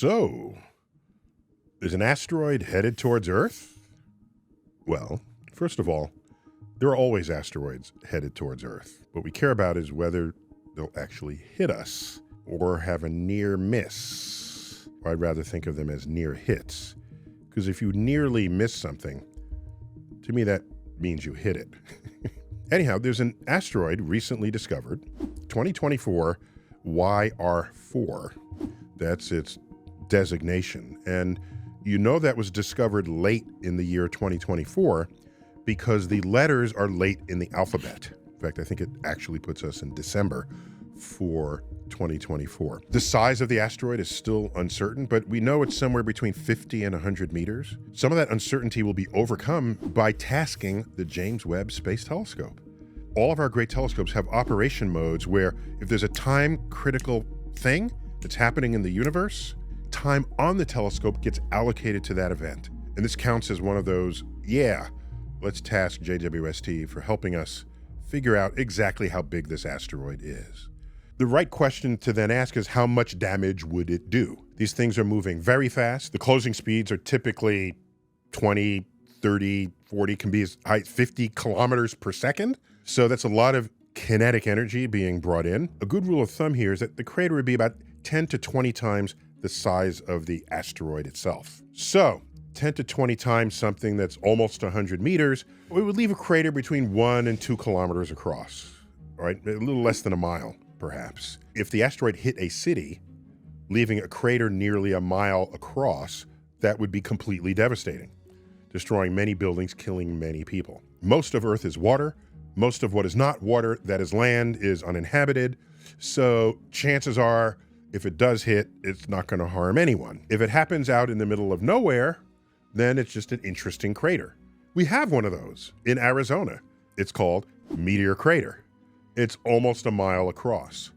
So, is an asteroid headed towards Earth? Well, first of all, there are always asteroids headed towards Earth. What we care about is whether they'll actually hit us or have a near miss. Or I'd rather think of them as near hits. Because if you nearly miss something, to me that means you hit it. Anyhow, there's an asteroid recently discovered, 2024 YR4. That's its designation. And you know that was discovered late in the year 2024 because the letters are late in the alphabet. In fact, I think it actually puts us in December for 2024. The size of the asteroid is still uncertain, but we know it's somewhere between 50 and 100 meters. Some of that uncertainty will be overcome by tasking the James Webb Space Telescope. All of our great telescopes have operation modes where if there's a time-critical thing that's happening in the universe, time on the telescope gets allocated to that event. And this counts as one of those, let's task JWST for helping us figure out exactly how big this asteroid is. The right question to then ask is how much damage would it do? These things are moving very fast. The closing speeds are typically 20, 30, 40, can be as high as 50 kilometers per second. So that's a lot of kinetic energy being brought in. A good rule of thumb here is that the crater would be about 10 to 20 times the size of the asteroid itself. So 10 to 20 times something that's almost 100 meters, it would leave a crater between 1 and 2 kilometers across, all right? A little less than a mile, perhaps. If the asteroid hit a city, leaving a crater nearly a mile across, that would be completely devastating, destroying many buildings, killing many people. Most of Earth is water. Most of what is not water, that is land, is uninhabited. So chances are, if it does hit, it's not going to harm anyone. If it happens out in the middle of nowhere, then it's just an interesting crater. We have one of those in Arizona. It's called Meteor Crater. It's almost a mile across,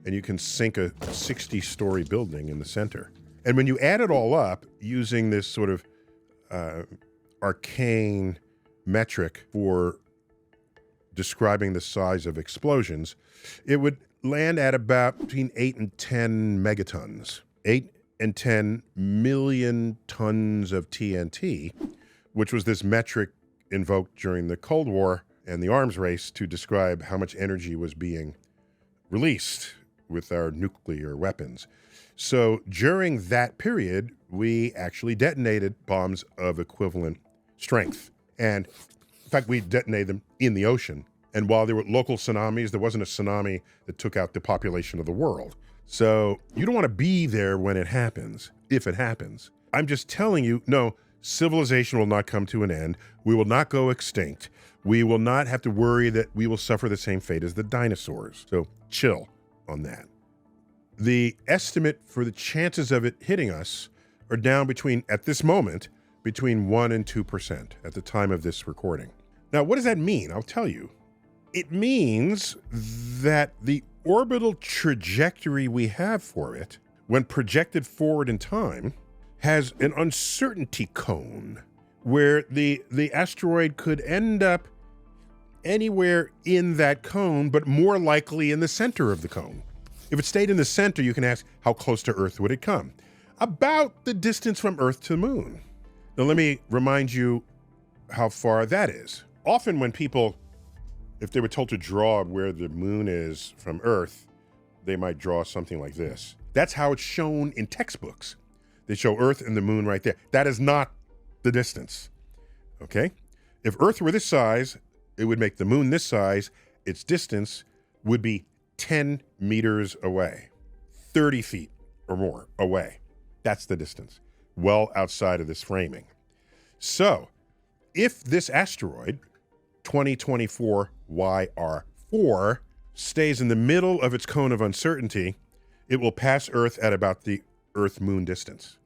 and you can sink a 60-story building in the center. And when you add it all up using this sort of arcane metric for describing the size of explosions, it would land at about between 8 and 10 megatons. 8 and 10 million tons of TNT, which was this metric invoked during the Cold War and the arms race to describe how much energy was being released with our nuclear weapons. So during that period, we actually detonated bombs of equivalent strength. And in fact, we detonated them in the ocean. And while there were local tsunamis, there wasn't a tsunami that took out the population of the world. So you don't want to be there when it happens, if it happens. I'm just telling you, no, civilization will not come to an end. We will not go extinct. We will not have to worry that we will suffer the same fate as the dinosaurs. So chill on that. The estimate for the chances of it hitting us are down at this moment, between 1 and 2% at the time of this recording. Now, what does that mean? I'll tell you. It means that the orbital trajectory we have for it, when projected forward in time, has an uncertainty cone where the asteroid could end up anywhere in that cone, but more likely in the center of the cone. If it stayed in the center, you can ask, how close to Earth would it come? About the distance from Earth to the moon. Now, let me remind you how far that is. Often when people, if they were told to draw where the moon is from Earth, they might draw something like this. That's how it's shown in textbooks. They show Earth and the moon right there. That is not the distance, okay? If Earth were this size, it would make the moon this size. Its distance would be 10 meters away, 30 feet or more away. That's the distance, well outside of this framing. So if this asteroid, 2024 YR4, stays in the middle of its cone of uncertainty, it will pass Earth at about the Earth-Moon distance.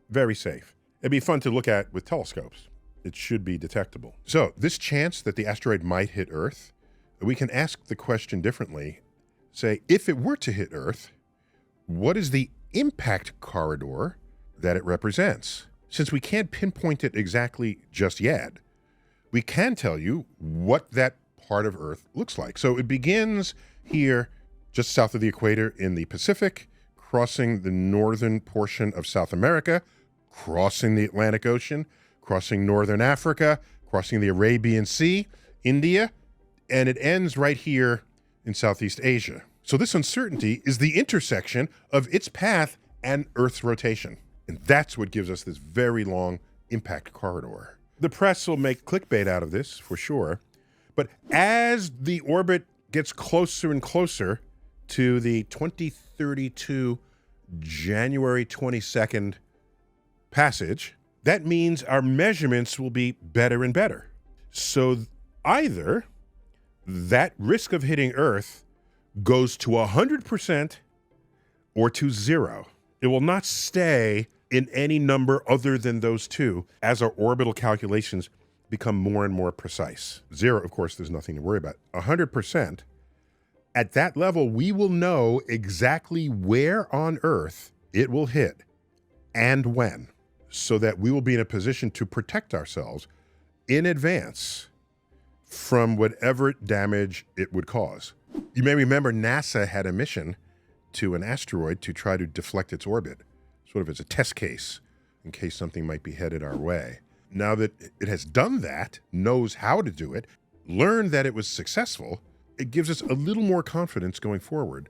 Very safe. It'd be fun to look at with telescopes. It should be detectable. So this chance that the asteroid might hit Earth, we can ask the question differently. Say, if it were to hit Earth, what is the impact corridor that it represents? Since we can't pinpoint it exactly just yet, we can tell you what that part of Earth looks like. So it begins here, just south of the equator in the Pacific, crossing the northern portion of South America, crossing the Atlantic Ocean, crossing northern Africa, crossing the Arabian Sea, India, and it ends right here in Southeast Asia. So this uncertainty is the intersection of its path and Earth's rotation. And that's what gives us this very long impact corridor. The press will make clickbait out of this, for sure. But as the orbit gets closer and closer to the 2032 January 22nd passage, that means our measurements will be better and better. So either that risk of hitting Earth goes to 100% or to 0. It will not stay in any number other than those two as our orbital calculations become more and more precise. 0, of course, there's nothing to worry about. 100%, at that level, we will know exactly where on Earth it will hit and when, so that we will be in a position to protect ourselves in advance from whatever damage it would cause. You may remember NASA had a mission to an asteroid to try to deflect its orbit, sort of as a test case in case something might be headed our way. Now that it has done that, knows how to do it, learned that it was successful, it gives us a little more confidence going forward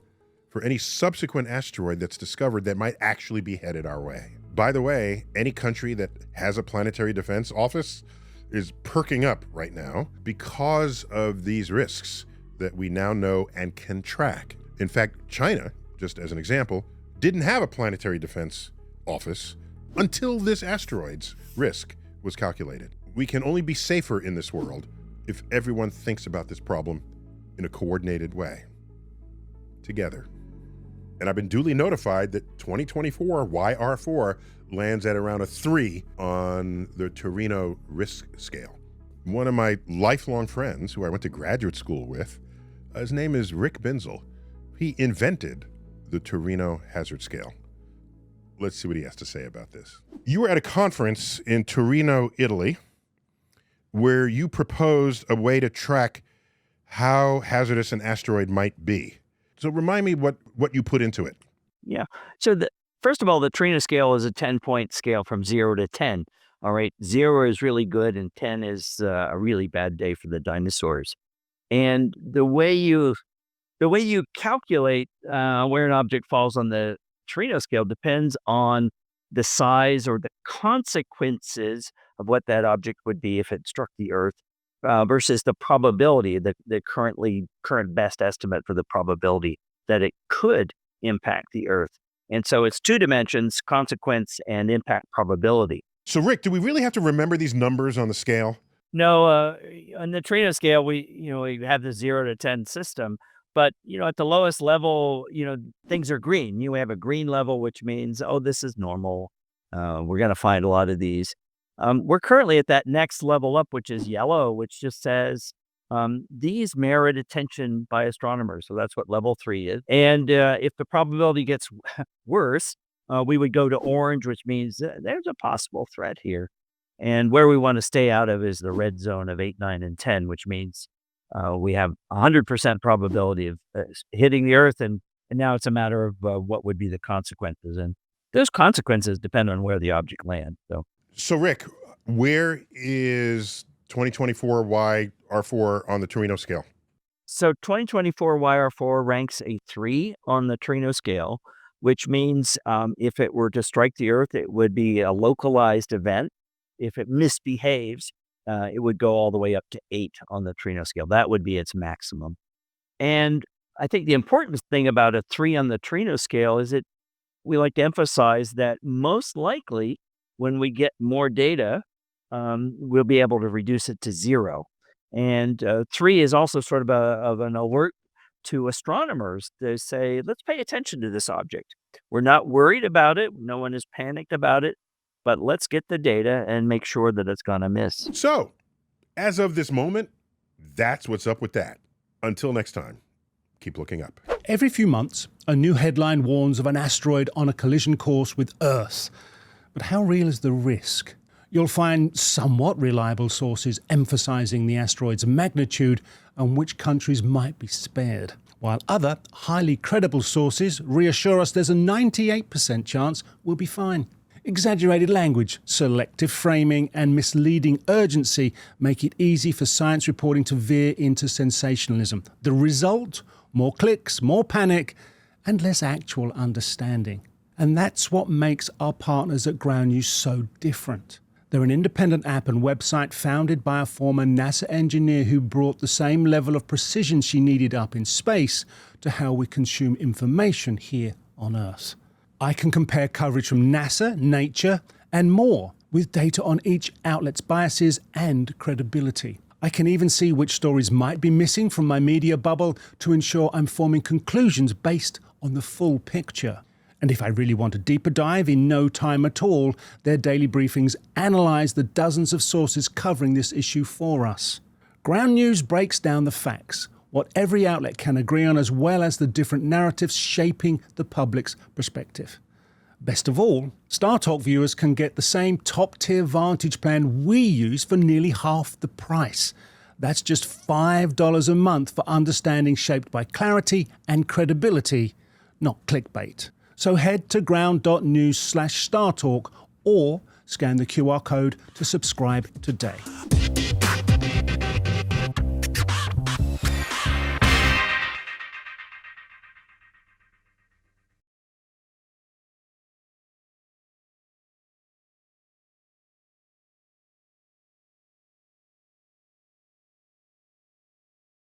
for any subsequent asteroid that's discovered that might actually be headed our way. By the way, any country that has a planetary defense office is perking up right now because of these risks that we now know and can track. In fact, China, just as an example, didn't have a planetary defense office until this asteroid's risk was calculated. We can only be safer in this world if everyone thinks about this problem in a coordinated way, together. And I've been duly notified that 2024 YR4 lands at around a 3 on the Torino risk scale. One of my lifelong friends who I went to graduate school with, his name is Rick Binzel. He invented the Torino hazard scale. Let's see what he has to say about this. You were at a conference in Torino, Italy, where you proposed a way to track how hazardous an asteroid might be. So remind me what you put into it. Yeah. So first of all, the Torino scale is a 10-point scale from 0 to 10. All right. 0 is really good and 10 is a really bad day for the dinosaurs. And the way you calculate where an object falls on the Torino scale depends on the size or the consequences of what that object would be if it struck the Earth versus the probability, the current best estimate for the probability that it could impact the Earth. And so it's 2 dimensions, consequence and impact probability. So Rick, do we really have to remember these numbers on the scale? No, on the Torino scale, we have the 0 to 10 system, but at the lowest level, things are green. You have a green level, which means, oh, this is normal. We're going to find a lot of these. We're currently at that next level up, which is yellow, which just says these merit attention by astronomers. So that's what level 3 is. And if the probability gets worse, we would go to orange, which means there's a possible threat here. And where we want to stay out of is the red zone of 8, 9, and 10, which means we have 100% probability of hitting the Earth. And now it's a matter of what would be the consequences. And those consequences depend on where the object lands. So Rick, where is 2024 YR4 on the Torino scale? So 2024 YR4 ranks a 3 on the Torino scale, which means if it were to strike the Earth, it would be a localized event. If it misbehaves, it would go all the way up to 8 on the Torino scale. That would be its maximum. And I think the important thing about a 3 on the Torino scale is we like to emphasize that most likely when we get more data, we'll be able to reduce it to 0. And 3 is also sort of an alert to astronomers to say, let's pay attention to this object. We're not worried about it. No one is panicked about it. But let's get the data and make sure that it's going to miss. So, as of this moment, that's what's up with that. Until next time, keep looking up. Every few months, a new headline warns of an asteroid on a collision course with Earth. But how real is the risk? You'll find somewhat reliable sources emphasizing the asteroid's magnitude and which countries might be spared. while other, highly credible sources reassure us there's a 98% chance we'll be fine. Exaggerated language, selective framing, and misleading urgency make it easy for science reporting to veer into sensationalism. The result? More clicks, more panic, and less actual understanding. And that's what makes our partners at Ground News so different. They're an independent app and website founded by a former NASA engineer who brought the same level of precision she needed up in space to how we consume information here on Earth. I can compare coverage from NASA, Nature, and more, with data on each outlet's biases and credibility. I can even see which stories might be missing from my media bubble to ensure I'm forming conclusions based on the full picture. And if I really want a deeper dive in no time at all, their daily briefings analyse the dozens of sources covering this issue for us. Ground News breaks down the facts, what every outlet can agree on, as well as the different narratives shaping the public's perspective. Best of all, Star Talk viewers can get the same top-tier Vantage plan we use for nearly half the price. That's just $5 a month for understanding shaped by clarity and credibility, not clickbait. So head to ground.news/StarTalk or scan the QR code to subscribe today.